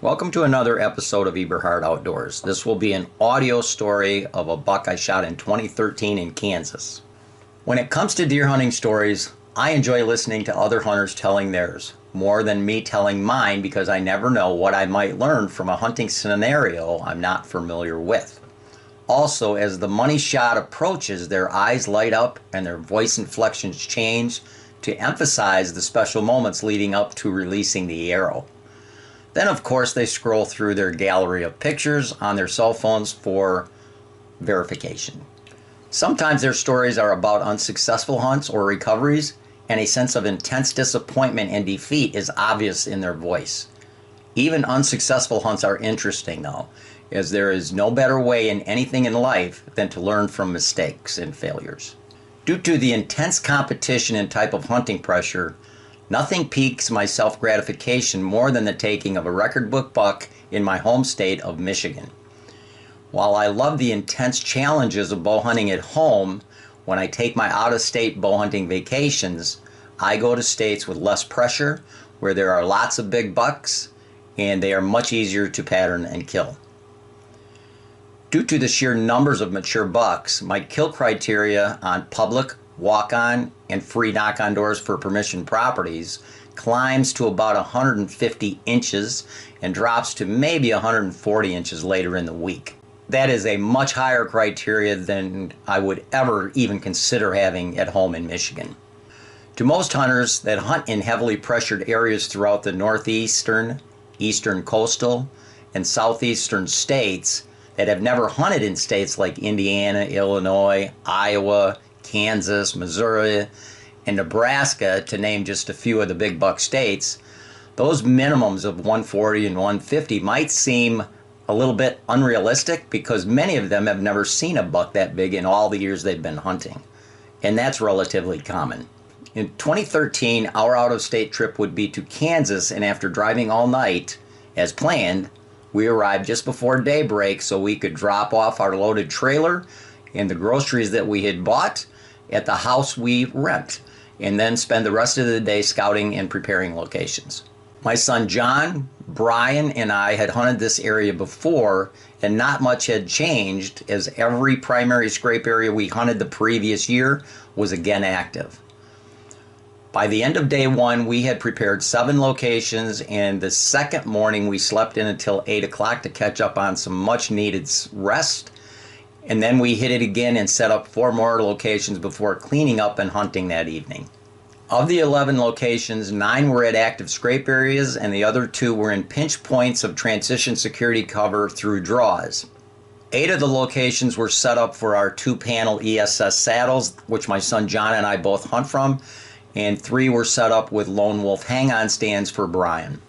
Welcome to another episode of Eberhart Outdoors. This will be an audio story of a buck I shot in 2013 in Kansas. When it comes to deer hunting stories, I enjoy listening to other hunters telling theirs, more than me telling mine because I never know what I might learn from a hunting scenario I'm not familiar with. Also, as the money shot approaches, their eyes light up and their voice inflections change to emphasize the special moments leading up to releasing the arrow. Then, of course, they scroll through their gallery of pictures on their cell phones for verification. Sometimes their stories are about unsuccessful hunts or recoveries, and a sense of intense disappointment and defeat is obvious in their voice. Even unsuccessful hunts are interesting, though, as there is no better way in anything in life than to learn from mistakes and failures. Due to the intense competition and type of hunting pressure, nothing piques my self-gratification more than the taking of a record book buck in my home state of Michigan. While I love the intense challenges of bow hunting at home, when I take my out-of-state bow hunting vacations, I go to states with less pressure, where there are lots of big bucks, and they are much easier to pattern and kill. Due to the sheer numbers of mature bucks, my kill criteria on public, walk-on, and free knock-on doors for permission properties climbs to about 150 inches and drops to maybe 140 inches later in the week. That is a much higher criteria than I would ever even consider having at home in Michigan. To most hunters that hunt in heavily pressured areas throughout the northeastern, eastern coastal, and southeastern states that have never hunted in states like Indiana, Illinois, Iowa, Kansas, Missouri, and Nebraska, to name just a few of the big buck states, those minimums of 140 and 150 might seem a little bit unrealistic because many of them have never seen a buck that big in all the years they've been hunting, and that's relatively common. In 2013, our out-of-state trip would be to Kansas, and after driving all night, as planned, we arrived just before daybreak so we could drop off our loaded trailer and the groceries that we had bought at the house we rent, and then spend the rest of the day scouting and preparing locations. My son John, Brian, and I had hunted this area before, and not much had changed as every primary scrape area we hunted the previous year was again active. By the end of day one, we had prepared 7 locations, and the second morning we slept in until 8 o'clock to catch up on some much needed rest. And then we hit it again and set up 4 more locations before cleaning up and hunting that evening. Of the 11 locations, 9 were at active scrape areas and the other 2 were in pinch points of transition security cover through draws. 8 of the locations were set up for our 2-panel ESS saddles, which my son John and I both hunt from, and 3 were set up with Lone Wolf hang-on stands for Brian.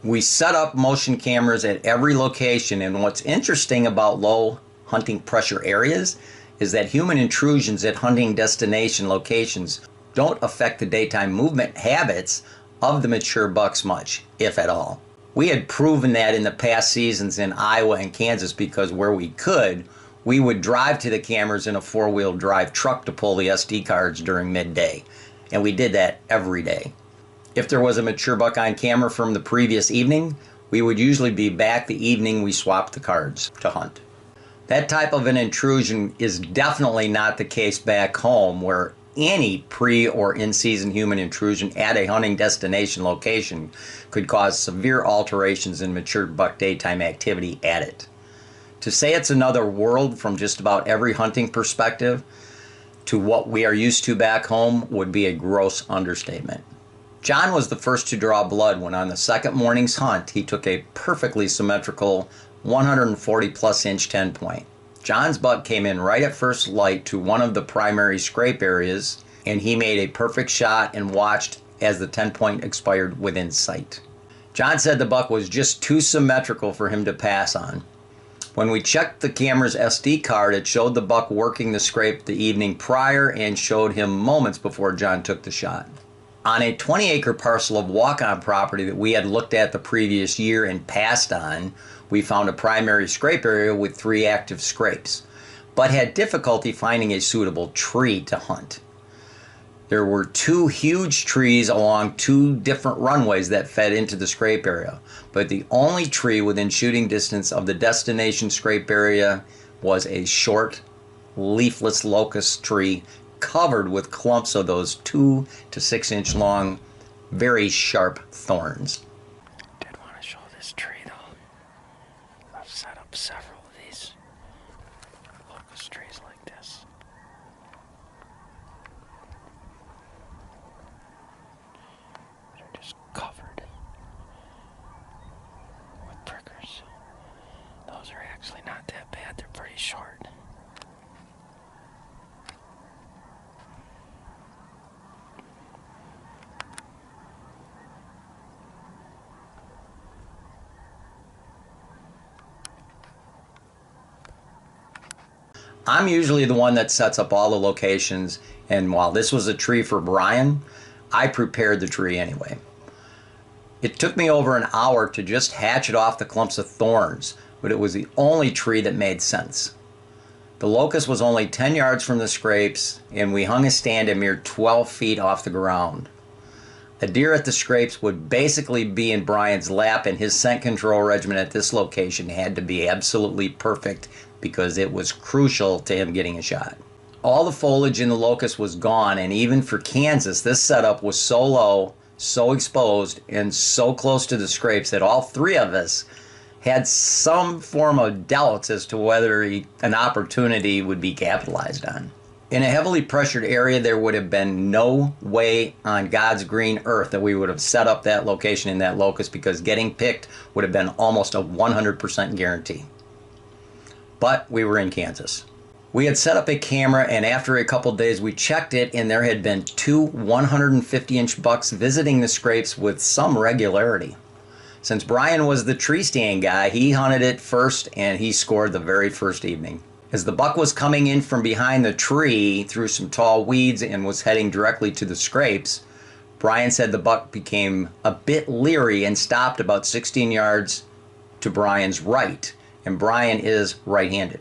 We set up motion cameras at every location, and what's interesting about low hunting pressure areas is that human intrusions at hunting destination locations don't affect the daytime movement habits of the mature bucks much, if at all. We had proven that in the past seasons in Iowa and Kansas because where we could, we would drive to the cameras in a 4-wheel drive truck to pull the SD cards during midday, and we did that every day. If there was a mature buck on camera from the previous evening, we would usually be back the evening we swapped the cards to hunt. That type of an intrusion is definitely not the case back home, where any pre- or in-season human intrusion at a hunting destination location could cause severe alterations in mature buck daytime activity at it. To say it's another world from just about every hunting perspective to what we are used to back home would be a gross understatement. John was the first to draw blood when on the second morning's hunt he took a perfectly symmetrical 140 plus inch 10 point. John's buck came in right at first light to one of the primary scrape areas, and he made a perfect shot and watched as the 10 point expired within sight. John said the buck was just too symmetrical for him to pass on. When we checked the camera's SD card, it showed the buck working the scrape the evening prior and showed him moments before John took the shot. On a 20-acre parcel of walk-on property that we had looked at the previous year and passed on, we found a primary scrape area with 3 active scrapes, but had difficulty finding a suitable tree to hunt. There were two huge trees along two different runways that fed into the scrape area, but the only tree within shooting distance of the destination scrape area was a short, leafless locust tree covered with clumps of those 2 to 6 inch long, very sharp thorns. I did want to show this tree though. I've set up several of these locust trees like this. They're just covered with prickers. Those are actually not that bad, they're pretty short. I'm usually the one that sets up all the locations, and while this was a tree for Brian, I prepared the tree anyway. It took me over an hour to just hatchet off the clumps of thorns, but it was the only tree that made sense. The locust was only 10 yards from the scrapes, and we hung a stand a mere 12 feet off the ground. A deer at the scrapes would basically be in Brian's lap, and his scent control regimen at this location had to be absolutely perfect because it was crucial to him getting a shot. All the foliage in the locust was gone, and even for Kansas, this setup was so low, so exposed, and so close to the scrapes that all three of us had some form of doubts as to whether an opportunity would be capitalized on. In a heavily pressured area, there would have been no way on God's green earth that we would have set up that location in that locust, because getting picked would have been almost a 100% guarantee. But we were in Kansas. We had set up a camera, and after a couple days we checked it, and there had been two 150-inch bucks visiting the scrapes with some regularity. Since Brian was the tree stand guy, he hunted it first, and he scored the very first evening. As the buck was coming in from behind the tree through some tall weeds and was heading directly to the scrapes, Brian said the buck became a bit leery and stopped about 16 yards to Brian's right, and Brian is right-handed,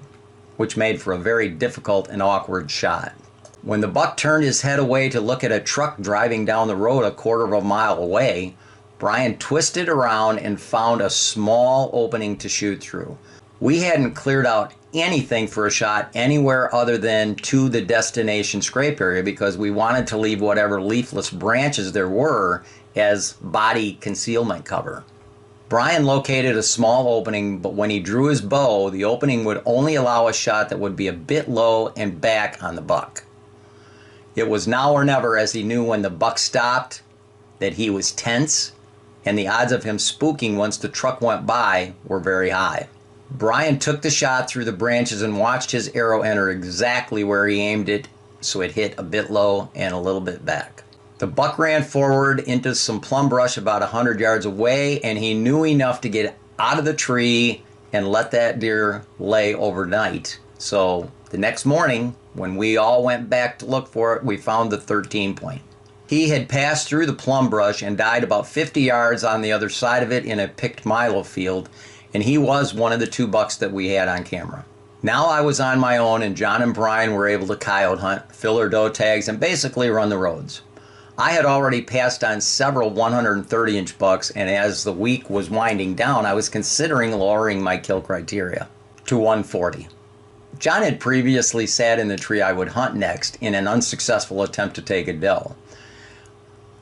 which made for a very difficult and awkward shot. When the buck turned his head away to look at a truck driving down the road a quarter of a mile away, Brian twisted around and found a small opening to shoot through. We hadn't cleared out anything for a shot anywhere other than to the destination scrape area, because we wanted to leave whatever leafless branches there were as body concealment cover. Brian located a small opening, but when he drew his bow, the opening would only allow a shot that would be a bit low and back on the buck. It was now or never, as he knew when the buck stopped that he was tense, and the odds of him spooking once the truck went by were very high. Brian took the shot through the branches and watched his arrow enter exactly where he aimed it, so it hit a bit low and a little bit back. The buck ran forward into some plum brush about 100 yards away, and he knew enough to get out of the tree and let that deer lay overnight. So the next morning, when we all went back to look for it, we found the 13 point. He had passed through the plum brush and died about 50 yards on the other side of it in a picked milo field, and he was one of the two bucks that we had on camera. Now I was on my own, and John and Brian were able to coyote hunt, fill our doe tags, and basically run the roads. I had already passed on several 130-inch bucks, and as the week was winding down, I was considering lowering my kill criteria to 140. John had previously sat in the tree I would hunt next in an unsuccessful attempt to take a doe.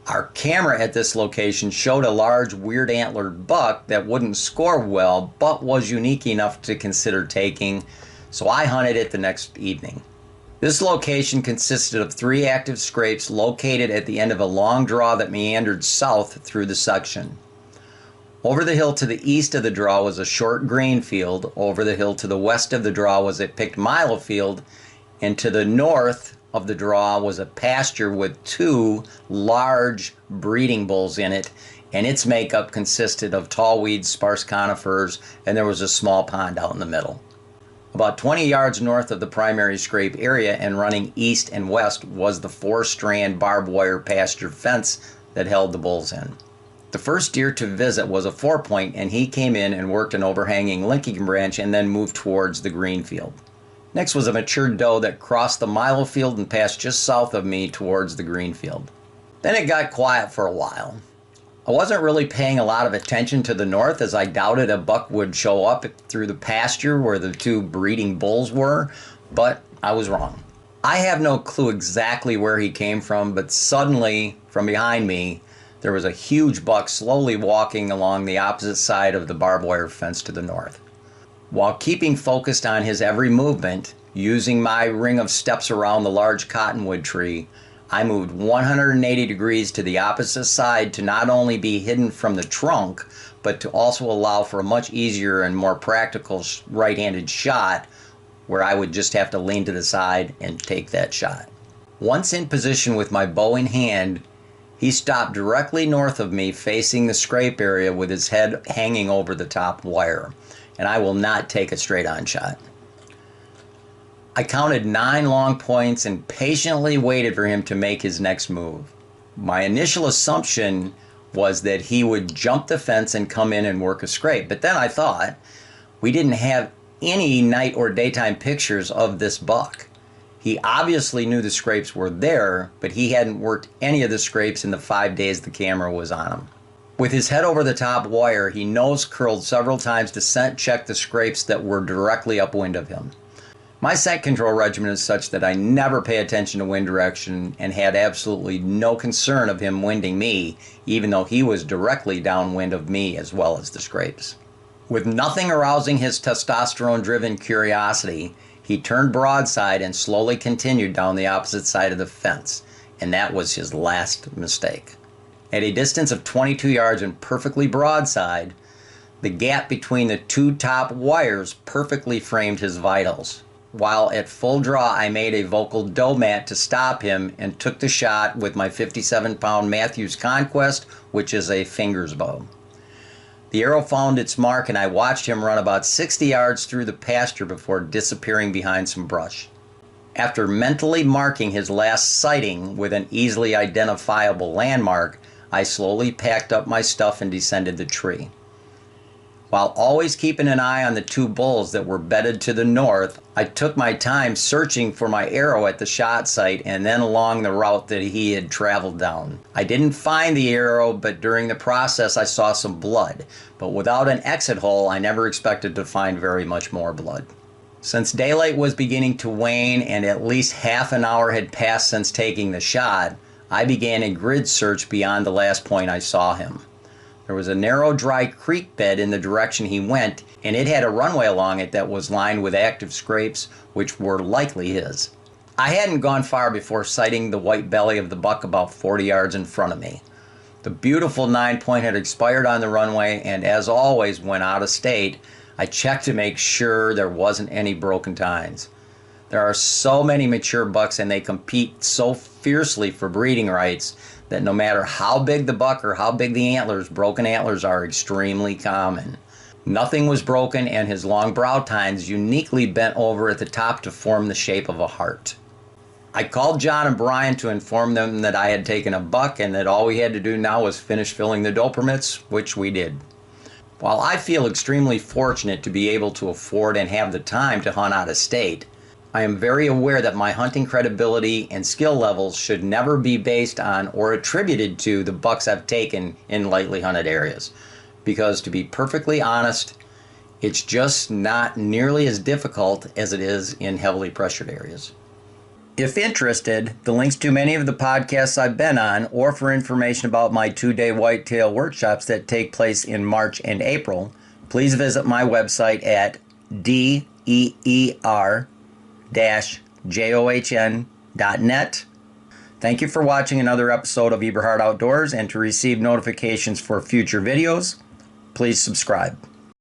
Our camera at this location showed a large, weird antlered buck that wouldn't score well, but was unique enough to consider taking, so I hunted it the next evening. This location consisted of 3 active scrapes located at the end of a long draw that meandered south through the section. Over the hill to the east of the draw was a short grain field. Over the hill to the west of the draw was a picked milo field, and to the north of the draw was a pasture with 2 large breeding bulls in it, and its makeup consisted of tall weeds, sparse conifers, and there was a small pond out in the middle. About 20 yards north of the primary scrape area and running east and west was the 4-strand barbed wire pasture fence that held the bulls in. The first deer to visit was a 4-point, and he came in and worked an overhanging linking branch and then moved towards the green field. Next was a mature doe that crossed the milo field and passed just south of me towards the green field. Then it got quiet for a while. I wasn't really paying a lot of attention to the north, as I doubted a buck would show up through the pasture where the two breeding bulls were, but I was wrong. I have no clue exactly where he came from, but suddenly, from behind me, there was a huge buck slowly walking along the opposite side of the barbed wire fence to the north. While keeping focused on his every movement, using my ring of steps around the large cottonwood tree, I moved 180 degrees to the opposite side to not only be hidden from the trunk, but to also allow for a much easier and more practical right-handed shot where I would just have to lean to the side and take that shot. Once in position with my bow in hand, he stopped directly north of me facing the scrape area with his head hanging over the top wire, and I will not take a straight-on shot. I counted 9 long points and patiently waited for him to make his next move. My initial assumption was that he would jump the fence and come in and work a scrape, but then I thought, we didn't have any night or daytime pictures of this buck. He obviously knew the scrapes were there, but he hadn't worked any of the scrapes in the 5 days the camera was on him. With his head over the top wire, he nose curled several times to scent check the scrapes that were directly upwind of him. My scent control regimen is such that I never pay attention to wind direction and had absolutely no concern of him winding me, even though he was directly downwind of me as well as the scrapes. With nothing arousing his testosterone-driven curiosity, he turned broadside and slowly continued down the opposite side of the fence, and that was his last mistake. At a distance of 22 yards and perfectly broadside, the gap between the two top wires perfectly framed his vitals. While at full draw, I made a vocal doe mat to stop him and took the shot with my 57-pound Matthews Conquest, which is a finger's bow. The arrow found its mark and I watched him run about 60 yards through the pasture before disappearing behind some brush. After mentally marking his last sighting with an easily identifiable landmark, I slowly packed up my stuff and descended the tree. While always keeping an eye on the two bulls that were bedded to the north, I took my time searching for my arrow at the shot site and then along the route that he had traveled down. I didn't find the arrow, but during the process I saw some blood. But without an exit hole, I never expected to find very much more blood. Since daylight was beginning to wane and at least half an hour had passed since taking the shot, I began a grid search beyond the last point I saw him. There was a narrow, dry creek bed in the direction he went, and it had a runway along it that was lined with active scrapes, which were likely his. I hadn't gone far before sighting the white belly of the buck about 40 yards in front of me. The beautiful 9-point had expired on the runway, and as always, when out of state, I checked to make sure there wasn't any broken tines. There are so many mature bucks, and they compete so fiercely for breeding rights that no matter how big the buck or how big the antlers, broken antlers are extremely common. Nothing was broken, and his long brow tines uniquely bent over at the top to form the shape of a heart. I called John and Brian to inform them that I had taken a buck and that all we had to do now was finish filling the doe permits, which we did. While I feel extremely fortunate to be able to afford and have the time to hunt out of state, I am very aware that my hunting credibility and skill levels should never be based on or attributed to the bucks I've taken in lightly hunted areas. Because to be perfectly honest, it's just not nearly as difficult as it is in heavily pressured areas. If interested, the links to many of the podcasts I've been on, or for information about my 2-day whitetail workshops that take place in March and April, please visit my website at deer-john.net. Thank you for watching another episode of Eberhart Outdoors, and to receive notifications for future videos, please subscribe.